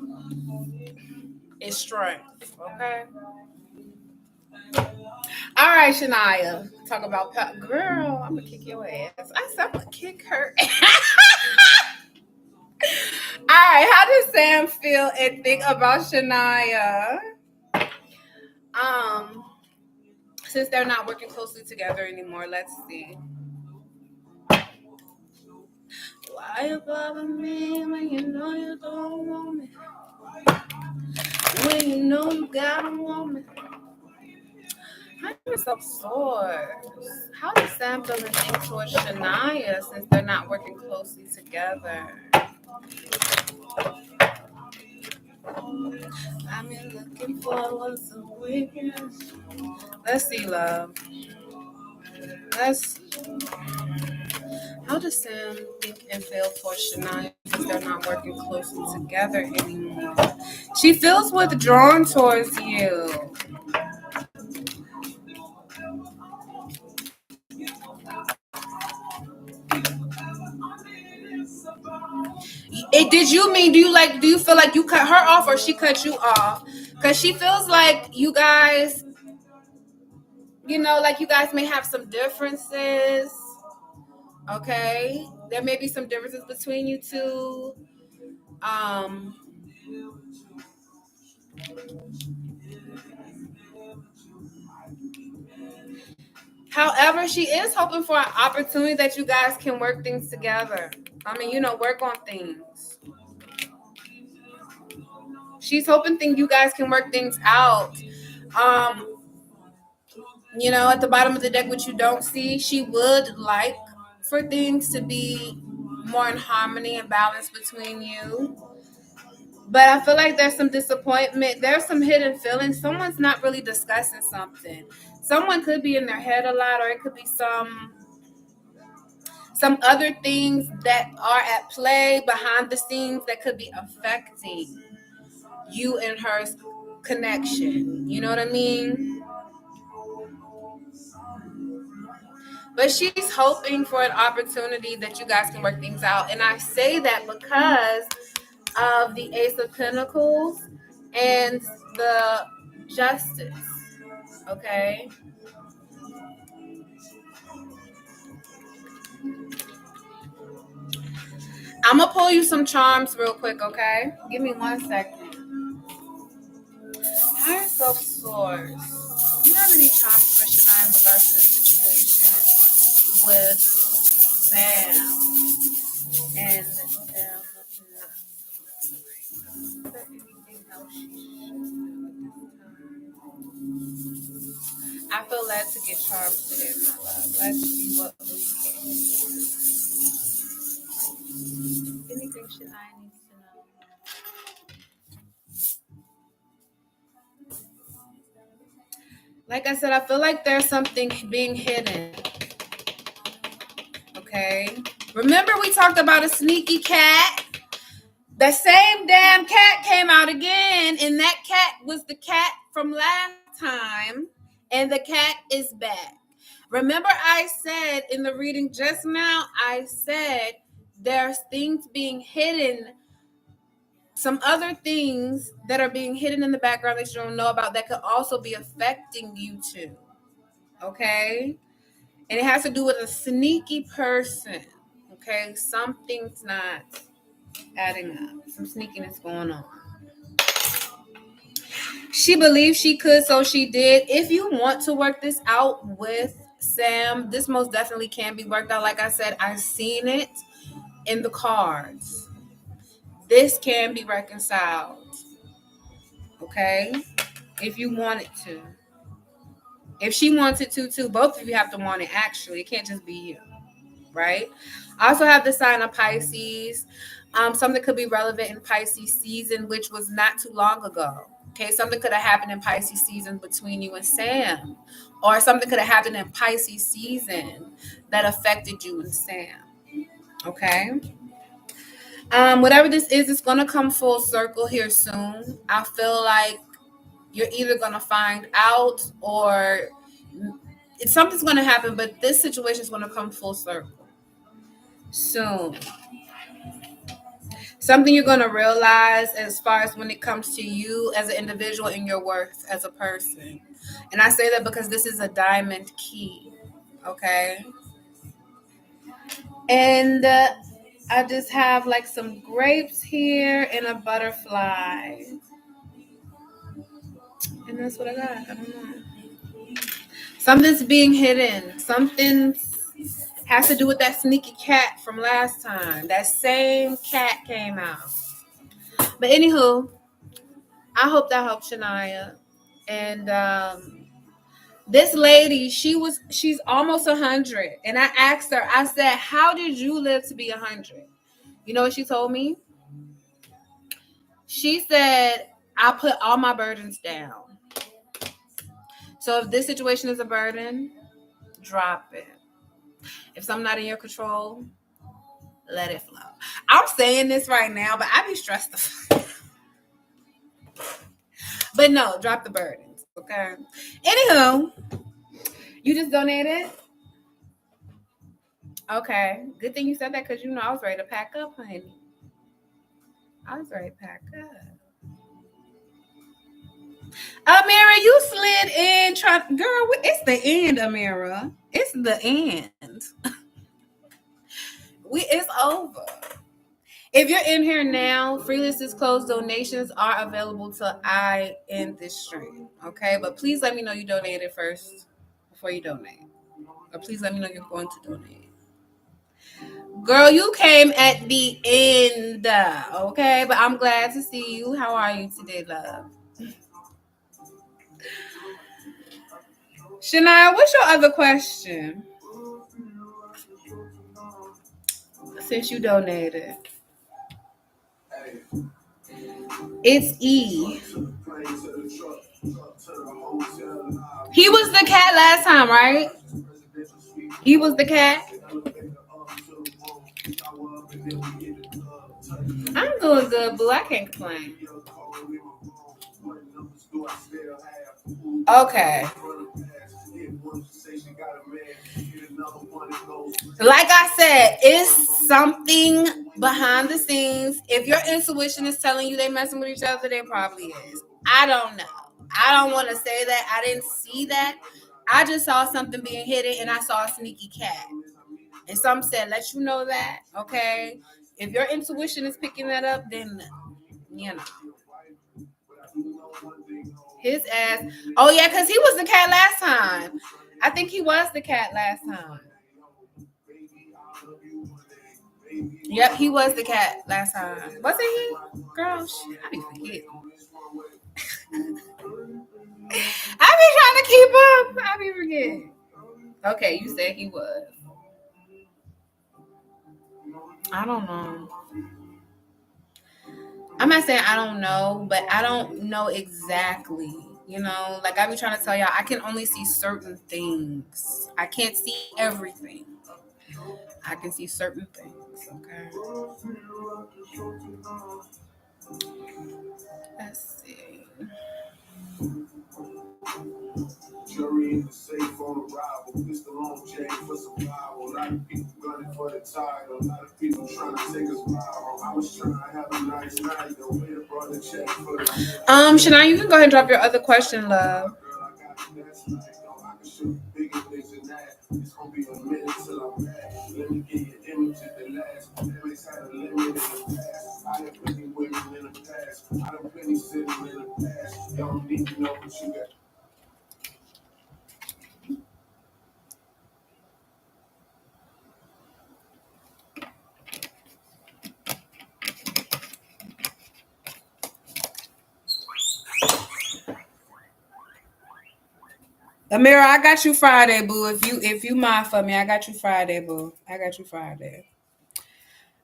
is strength. Okay. All right, Shania. Talk about girl. I'm gonna kick your ass. I said I'm gonna kick her. All right. How does Sam feel and think about Shania? Um, since they're not working closely together anymore, let's see. Why you bother me when you know you don't want me? When you know you got a woman. I'm so sore. How does Sam feel and think towards Shania since they're not working closely together? I'm looking forward to weekends. Let's see, love. Let's. How does Sam think and feel for Shania since they're not working closely together anymore? She feels withdrawn towards you. Did you mean? Do you feel like you cut her off or she cut you off? Because she feels like you guys, like you guys may have some differences. Okay, there may be some differences between you two. Um, However, she is hoping for an opportunity that you guys can work things together. I mean, work on things. She's hoping you guys can work things out. Um, at the bottom of the deck, what you don't see, she would like for things to be more in harmony and balance between you. But I feel like there's some disappointment. There's some hidden feelings. Someone's not really discussing something. Someone could be in their head a lot, or it could be some other things that are at play behind the scenes that could be affecting you and her connection. You know what I mean? But she's hoping for an opportunity that you guys can work things out. And I say that because of the Ace of Pentacles and the Justice. Okay? I'm going to pull you some charms real quick, okay? Give me 1 second. Pirates of Swords. Do you have any charms for Shania in regards to the situation with Sam and them? I feel led to get charms today, my love. Let's see what we get. Anything Shania needs to know. Like I said, I feel like there's something being hidden. Okay. Remember we talked about a sneaky cat? The same damn cat came out again, and that cat was the cat from last time, and the cat is back. Remember I said in the reading just now, I said there's things being hidden, some other things that are being hidden in the background that you don't know about that could also be affecting you too. Okay? And it has to do with a sneaky person. Okay, something's not adding up. Some sneakiness going on. She believed she could, so she did. If you want to work this out with Sam, this most definitely can be worked out. Like I said, I've seen it in the cards. This can be reconciled. Okay? If you wanted to. If she wanted to, too, both of you have to want it, actually. It can't just be you. Right? I also have the sign of Pisces. Something could be relevant in Pisces season, which was not too long ago. Okay, something could have happened in Pisces season between you and Sam, or something could have happened in Pisces season that affected you and Sam. Okay, whatever this is, it's gonna come full circle here soon. I feel like you're either gonna find out or something's gonna happen, but this situation is gonna come full circle soon. Something you're going to realize as far as when it comes to you as an individual and your worth as a person. And I say that because this is a diamond key. Okay. And I just have like some grapes here and a butterfly. And that's what I got. I don't know. Something's being hidden. Something has to do with that sneaky cat from last time. That same cat came out. But anywho, I hope that helps Shania. And this lady, she's almost 100. And I asked her, I said, how did you live to be 100? You know what she told me? She said, I put all my burdens down. So if this situation is a burden, drop it. If something not in your control, let it flow. I'm saying this right now, but I be stressed. But no, drop the burdens, okay? Anywho, you just donated? Okay. Good thing you said that because, I was ready to pack up, honey. I was ready to pack up. Amira, you slid in. Girl, it's the end, Amira. It's the end. It's over. If you're in here now, free list is closed. Donations are available till I end this stream. Okay, but please let me know you donated first before you donate. Or please let me know you're going to donate. Girl, you came at the end. Okay, but I'm glad to see you. How are you today, love? Shania, what's your other question? Since you donated. It's E. He was the cat last time, right? He was the cat. I'm doing good, boo. I can't complain. Okay. Like I said, it's something behind the scenes. If your intuition is telling you they messing with each other, they probably is. I don't know. I don't want to say that. I didn't see that. I just saw something being hidden and I saw a sneaky cat. And some said, let you know that, okay? If your intuition is picking that up, then, his ass. Oh, yeah, because he was the cat last time. I think he was the cat last time. Yep, he was the cat last time. Wasn't he? Girl, shit, I be forgetting. I be trying to keep up. I be forgetting. Okay, you said he was. I don't know. I'm not saying I don't know, but I don't know exactly. Like I be trying to tell y'all, I can only see certain things. I can't see everything. I can see certain things, okay? Let's see. Jury in the safe on arrival. Pistol on chain for survival. A lot of people gunning for the title. A lot of people trying to take us viral. I was trying to have a nice night. The way brought the check for the Shania, you can go ahead and drop your other question, love. Amira, I got you Friday, boo. If you mind for me, I got you Friday, boo. I got you Friday.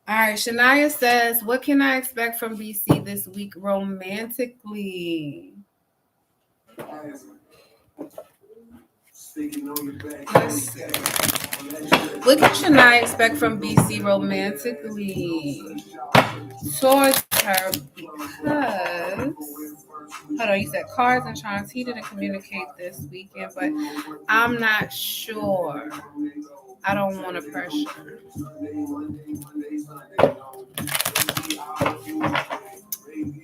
All right, Shania says, "What can I expect from BC this week romantically?" Let's see. What can Shania expect from BC romantically towards her? Because hold on, you said cards and charms. He didn't communicate this weekend, but I'm not sure. I don't want to pressure.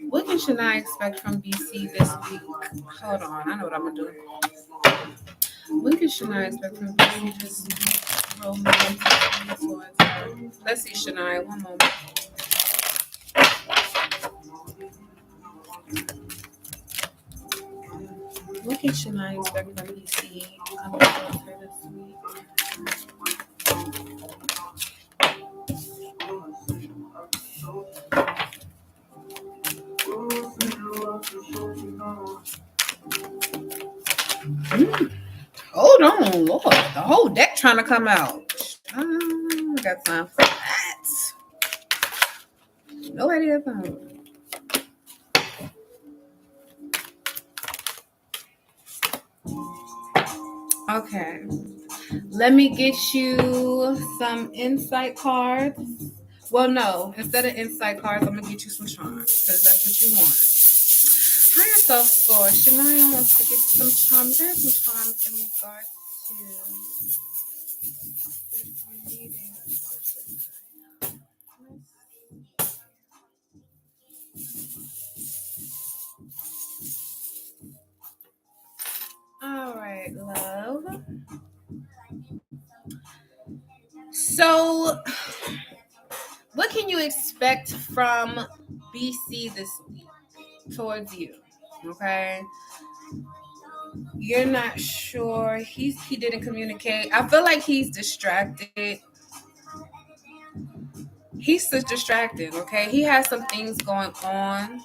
What can Shania expect from BC this week? Hold on, I know what I'm gonna do. What can Shania expect from BC this week? Romantic towards her. Let's see, Shania. One moment. What can Shania expect from BC coming towards her this week? Hold on, Lord. The whole deck trying to come out. I got time for that. Nobody has time. Okay. Let me get you some insight cards. Well, no. Instead of insight cards, I'm going to get you some charms because that's what you want. Higher self score. Shania wants to get some charms. There's some charms in regards to this reading. All right, love. So, what can you expect from BC this week towards you? Okay. You're not sure. He didn't communicate. I feel like he's distracted. He's just distracted, okay? He has some things going on.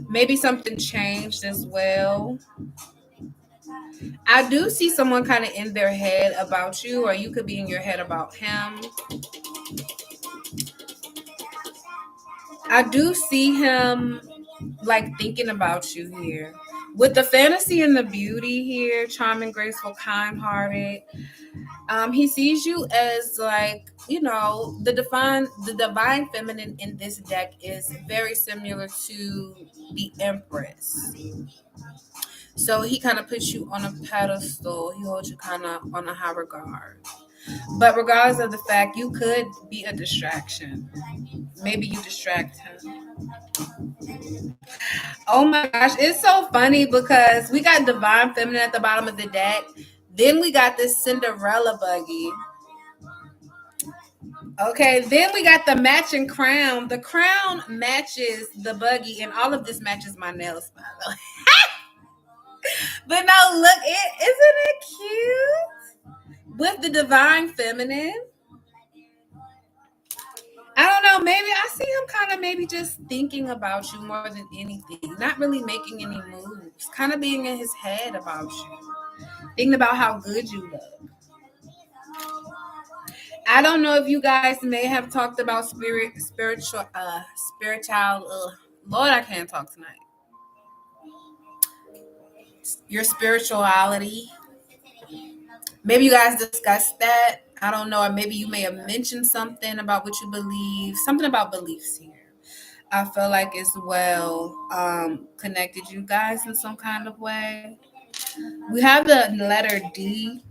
Maybe something changed as well. I do see someone kind of in their head about you, or you could be in your head about him. I do see him like thinking about you here. With the fantasy and the beauty here, charming, graceful, kind-hearted. He sees you as like, the divine feminine in this deck is very similar to the Empress. So he kind of puts you on a pedestal. He holds you kind of on a high regard. But regardless of the fact, you could be a distraction. Maybe you distract him. Oh my gosh, it's so funny because we got divine feminine at the bottom of the deck. Then we got this Cinderella buggy. Okay, then we got the matching crown. The crown matches the buggy, and all of this matches my nails, by the way. But no, look, isn't it cute? With the divine feminine. I don't know, maybe I see him kind of maybe just thinking about you more than anything. Not really making any moves. Kind of being in his head about you. Thinking about how good you look. I don't know if you guys may have talked about spiritual. Lord, I can't talk tonight. Your spirituality. Maybe you guys discussed that. I don't know, or maybe you may have mentioned something about what you believe, something about beliefs here. I feel like it's well connected you guys in some kind of way. We have the letter D.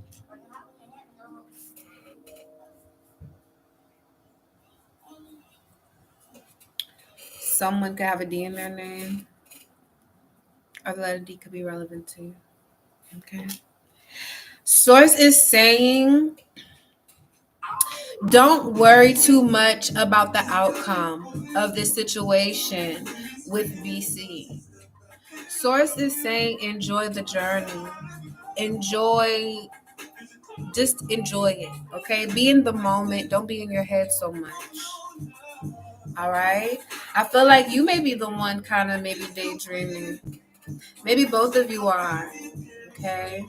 Someone could have a D in their name, or the letter D could be relevant to you. Okay. Source is saying don't worry too much about the outcome of this situation with VC. Source is saying enjoy the journey. Enjoy, just enjoy it, okay? Be in the moment. Don't be in your head so much. All right? I feel like you may be the one kind of maybe daydreaming. Maybe both of you are, okay?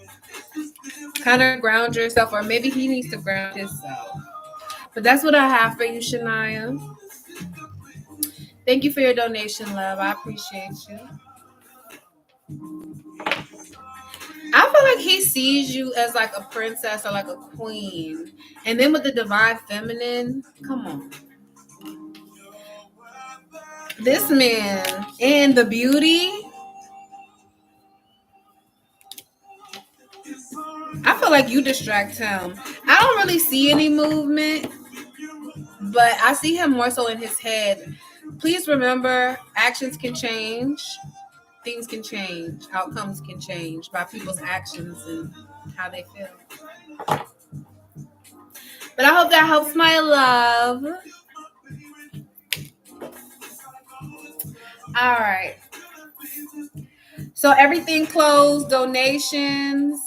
Kind of ground yourself, or maybe he needs to ground himself. But that's what I have for you, Shania. Thank you for your donation, love. I appreciate you. I feel like he sees you as like a princess or like a queen. And then with the divine feminine, come on. This man and the beauty, I feel like you distract him. I don't really see any movement, but I see him more so in his head. Please remember, actions can change, things can change, outcomes can change by people's actions and how they feel. But I hope that helps, my love. All right. So everything closed, donations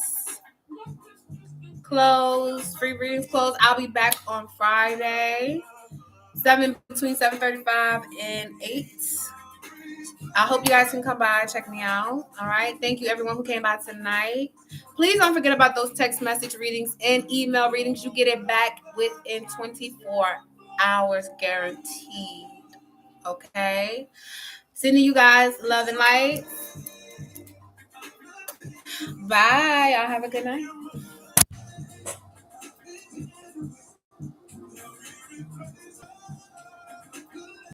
closed, free readings closed. I'll be back on Friday, between 7:35 and 8. I hope you guys can come by and check me out. All right. Thank you, everyone who came by tonight. Please don't forget about those text message readings and email readings. You get it back within 24 hours, guaranteed. Okay. Sending you guys love and light. Bye. Y'all have a good night.